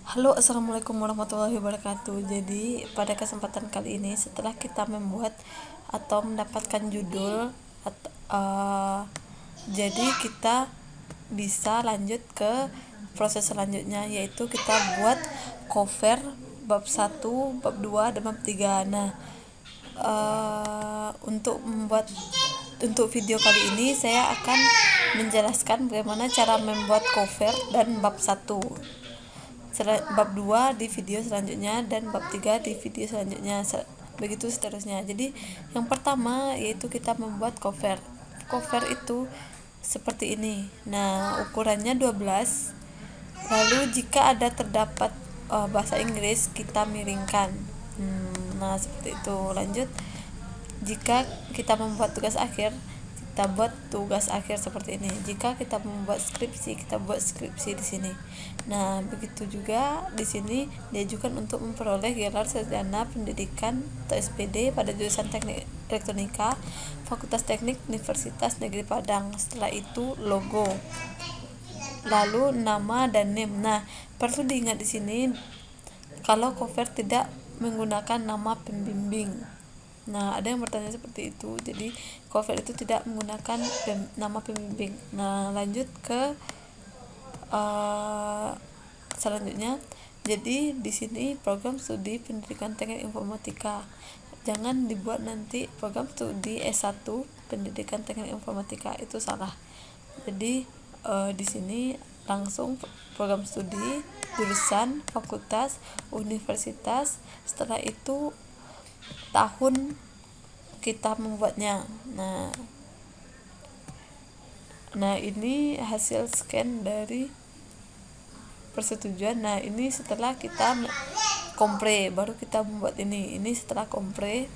Halo, assalamualaikum warahmatullahi wabarakatuh. Jadi, pada kesempatan kali ini, setelah kita membuat atau mendapatkan judul, jadi kita bisa lanjut ke proses selanjutnya, yaitu kita buat cover bab 1, bab 2, dan bab 3. Nah, untuk video kali ini saya akan menjelaskan bagaimana cara membuat cover dan bab 1, bab 2 di video selanjutnya, dan bab 3 di video selanjutnya, begitu seterusnya. Jadi yang pertama yaitu kita membuat cover. Cover itu seperti ini. Nah, ukurannya 12. Lalu jika ada terdapat bahasa Inggris, kita miringkan. Nah, seperti itu. Lanjut, jika kita membuat tugas akhir, kita buat tugas akhir seperti ini. Jika kita membuat skripsi, kita buat skripsi di sini. Nah, begitu juga di sini diajukan untuk memperoleh gelar sarjana pendidikan atau SPD pada jurusan Teknik Elektronika, Fakultas Teknik Universitas Negeri Padang. Setelah itu logo, lalu nama dan name. Nah, perlu diingat di sini kalau cover tidak menggunakan nama pembimbing. Nah, ada yang bertanya seperti itu. Jadi, cover itu tidak menggunakan nama pembimbing. Nah, lanjut ke selanjutnya. Jadi, di sini program studi pendidikan teknik informatika. Jangan dibuat nanti program studi S1 pendidikan teknik informatika, itu salah. Jadi, di sini langsung program studi, jurusan, fakultas, universitas. Setelah itu tahun kita membuatnya. Nah, ini hasil scan dari persetujuan. Nah, ini setelah kita kompre, baru kita membuat ini. Ini setelah kompre,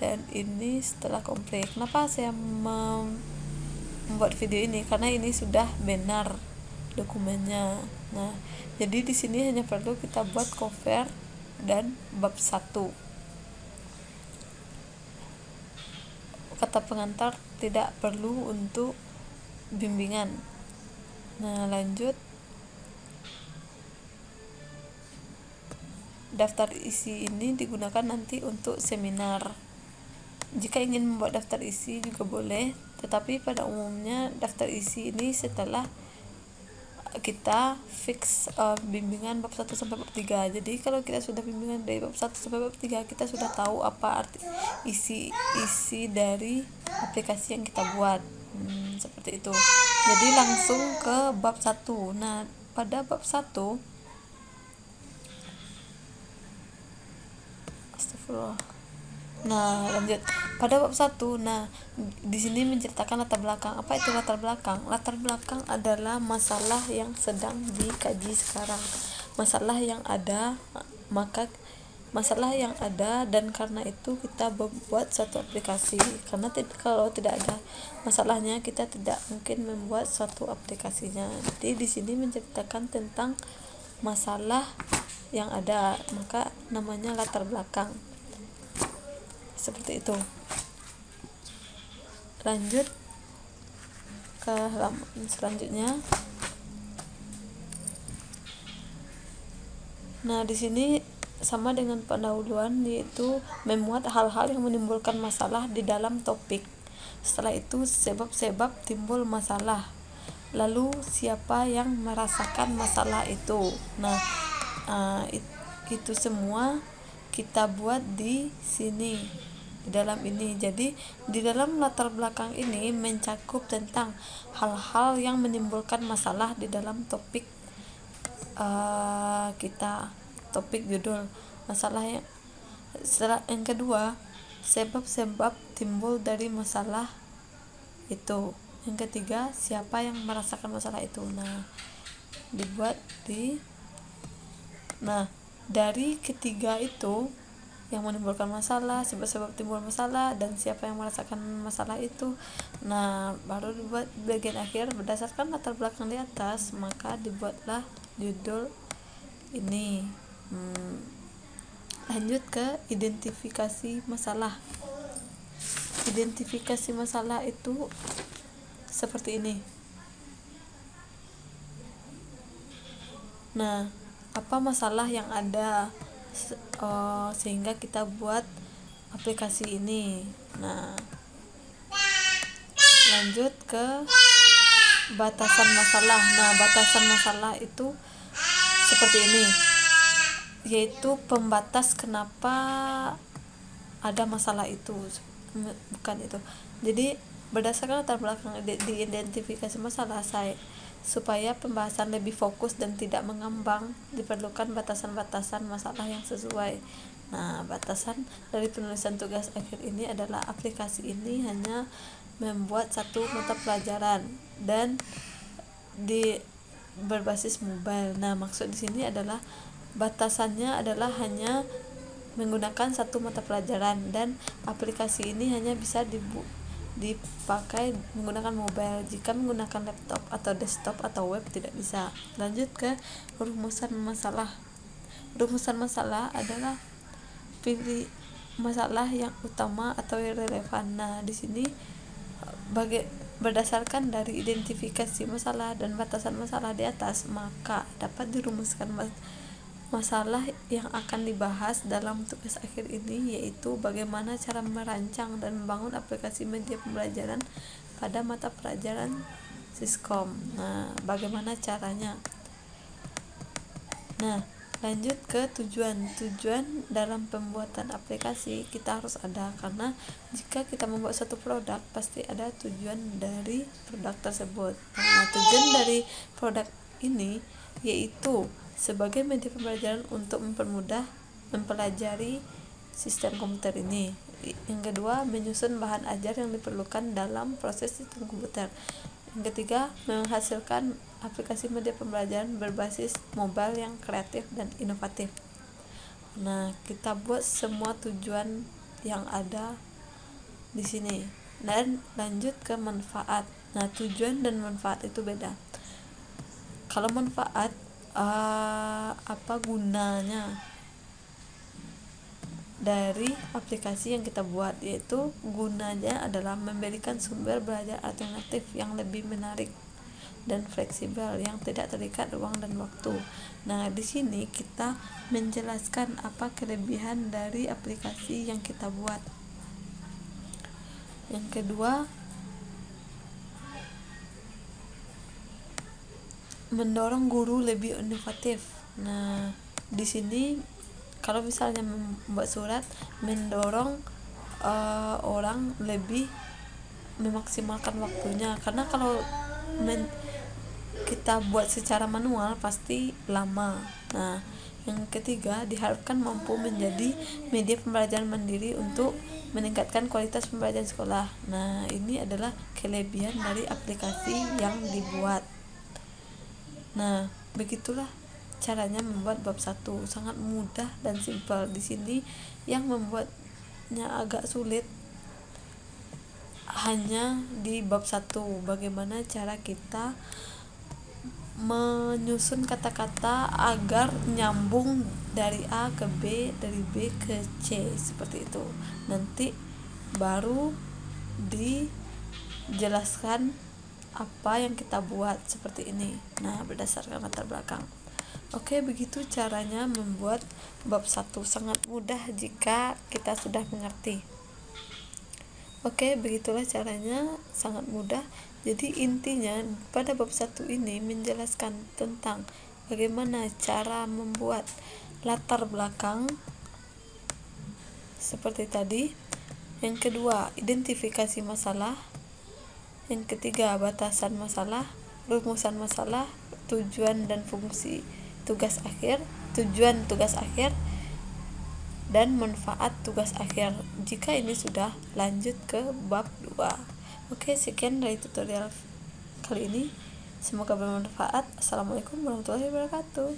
dan ini setelah kompre. Kenapa saya membuat video ini? Karena ini sudah benar dokumennya. Nah, jadi di sini hanya perlu kita buat cover dan bab 1. Kata pengantar tidak perlu untuk bimbingan. Nah, lanjut, daftar isi ini digunakan nanti untuk seminar. Jika ingin membuat daftar isi juga boleh, tetapi pada umumnya daftar isi ini setelah kita fix bimbingan bab 1 sampai bab 3. Jadi kalau kita sudah bimbingan dari bab 1 sampai bab 3, kita sudah tahu apa arti isi dari aplikasi yang kita buat. Seperti itu. Jadi langsung ke bab 1. Nah, pada bab 1, astagfirullah. Nah, lanjut. Pada bab 1, nah, di sini menceritakan latar belakang. Apa itu latar belakang? Latar belakang adalah masalah yang sedang dikaji sekarang. Masalah yang ada, dan karena itu kita membuat suatu aplikasi. Karena kalau tidak ada masalahnya, kita tidak mungkin membuat suatu aplikasinya. Jadi di sini menceritakan tentang masalah yang ada, maka namanya latar belakang. Seperti itu. Lanjut ke halaman selanjutnya. Nah, di sini sama dengan pendahuluan, yaitu memuat hal-hal yang menimbulkan masalah di dalam topik. Setelah itu sebab-sebab timbul masalah. Lalu siapa yang merasakan masalah itu. Nah, itu semua kita buat di sini, di dalam ini. Jadi di dalam latar belakang ini mencakup tentang hal-hal yang menimbulkan masalah di dalam topik kita, topik judul masalah. Yang kedua, sebab-sebab timbul dari masalah itu. Yang ketiga, siapa yang merasakan masalah itu. Nah, dibuat dari ketiga itu, yang menimbulkan masalah, sebab-sebab timbul masalah, dan siapa yang merasakan masalah itu. Nah, baru dibuat bagian akhir berdasarkan latar belakang di atas, maka dibuatlah judul ini. Lanjut ke identifikasi masalah. Identifikasi masalah itu seperti ini. Nah, apa masalah yang ada sehingga kita buat aplikasi ini. Nah, lanjut ke batasan masalah. Nah, batasan masalah itu seperti ini, yaitu pembatas kenapa ada masalah itu, bukan itu. Jadi berdasarkan latar belakang diidentifikasi masalah supaya pembahasan lebih fokus dan tidak mengambang, diperlukan batasan-batasan masalah yang sesuai. Nah, batasan dari penulisan tugas akhir ini adalah aplikasi ini hanya membuat satu mata pelajaran dan berbasis mobile. Nah, maksud di sini adalah batasannya adalah hanya menggunakan satu mata pelajaran, dan aplikasi ini hanya bisa dipakai menggunakan mobile. Jika menggunakan laptop atau desktop atau web tidak bisa. Lanjut ke rumusan masalah. Rumusan masalah adalah pilih masalah yang utama atau yang relevan. Nah, di sini berdasarkan dari identifikasi masalah dan batasan masalah di atas, maka dapat dirumuskan masalah yang akan dibahas dalam tugas akhir ini, yaitu bagaimana cara merancang dan membangun aplikasi media pembelajaran pada mata pelajaran Siskom. Nah, bagaimana caranya? Nah, lanjut ke tujuan dalam pembuatan aplikasi kita harus ada, karena jika kita membuat suatu produk pasti ada tujuan dari produk tersebut. Nah, tujuan dari produk ini yaitu sebagai media pembelajaran untuk mempermudah mempelajari sistem komputer ini. Yang kedua, menyusun bahan ajar yang diperlukan dalam proses sistem komputer. Yang ketiga, menghasilkan aplikasi media pembelajaran berbasis mobile yang kreatif dan inovatif. Nah, kita buat semua tujuan yang ada di sini. Dan lanjut ke manfaat. Nah, tujuan dan manfaat itu beda. Kalau manfaat, apa gunanya dari aplikasi yang kita buat, yaitu gunanya adalah memberikan sumber belajar alternatif yang lebih menarik dan fleksibel yang tidak terikat ruang dan waktu. Nah, di sini kita menjelaskan apa kelebihan dari aplikasi yang kita buat. Yang kedua, mendorong guru lebih inovatif. Nah, di sini kalau misalnya membuat surat, mendorong orang lebih memaksimalkan waktunya, karena kalau kita buat secara manual pasti lama. Nah, yang ketiga, diharapkan mampu menjadi media pembelajaran mandiri untuk meningkatkan kualitas pembelajaran sekolah. Nah, ini adalah kelebihan dari aplikasi yang dibuat. Nah, begitulah caranya membuat bab 1, sangat mudah dan simpel. Di sini yang membuatnya agak sulit hanya di bab 1, bagaimana cara kita menyusun kata-kata agar nyambung dari A ke B, dari B ke C, seperti itu. Nanti baru dijelaskan apa yang kita buat seperti ini. Nah, berdasarkan latar belakang. Oke, begitu caranya membuat bab 1, sangat mudah jika kita sudah mengerti. Oke, begitulah caranya, sangat mudah. Jadi intinya pada bab 1 ini menjelaskan tentang bagaimana cara membuat latar belakang seperti tadi. Yang kedua, identifikasi masalah. Yang ketiga, batasan masalah, rumusan masalah, tujuan dan fungsi tugas akhir, tujuan tugas akhir, dan manfaat tugas akhir. Jika ini sudah, lanjut ke bab 2. Oke, sekian dari tutorial kali ini. Semoga bermanfaat. Assalamualaikum warahmatullahi wabarakatuh.